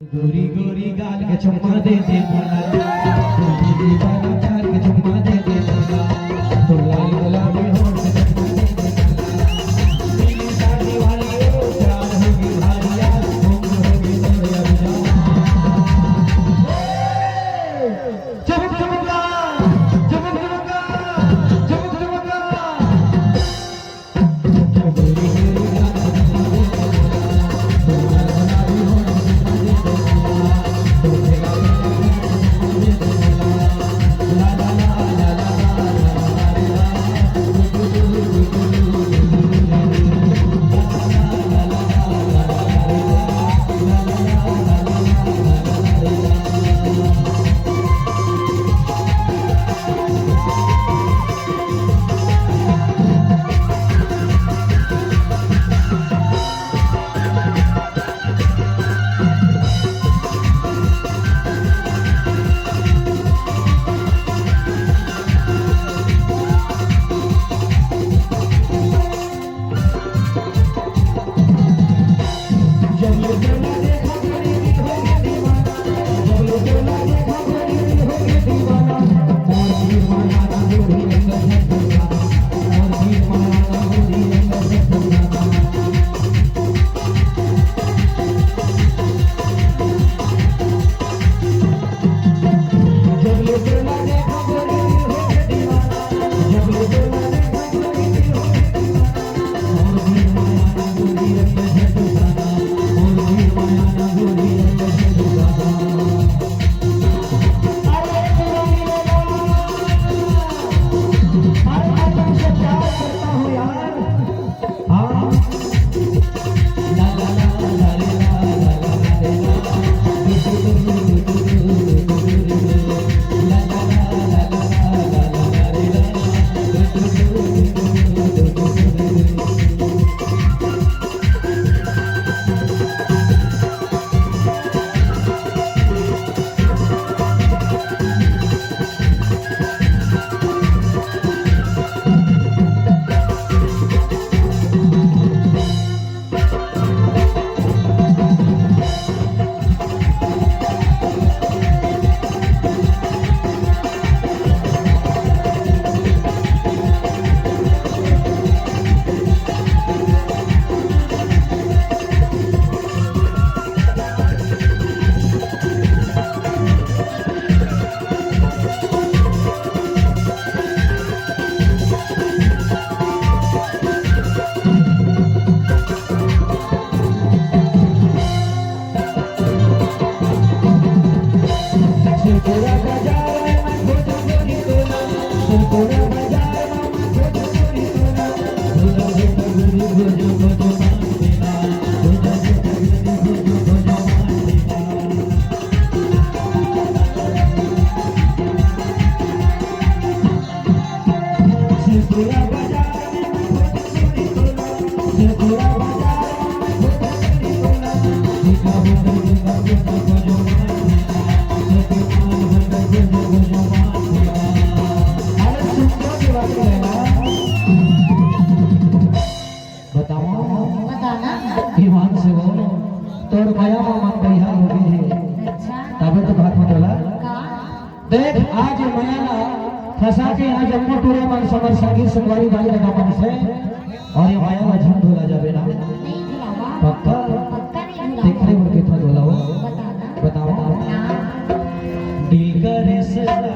गोरी गोरी गाल के चुम्मा दे दे मोला, गोरी गाल के चुम्मा दे दे मोला, तो लाल गुलाबी होठ के चुम्मा दे दे मोला। नीली साड़ी वाली ओ जान होगी भारिया, घूम होगी तेरे अभिजान। चमक चमका, चमक चमका, चमक चमका। गोरी गोरी गाल के चुम्मा दे दे मोला, तो लाल गुलाबी होठ के चुम्मा दे दे मोला। तोर माया मन कहिया होगी है। अच्छा तबे तो बात मतला देख आज माया ना फंसा के आज अम्मा टूरे मन समर संगीत संगवारी भाई लगा मन से और ये माया ना झंड धोला जाबे ना नहीं धोलावा पक्का नहीं देख रहे हो कितना धोला हो बताओ दिल करे सदा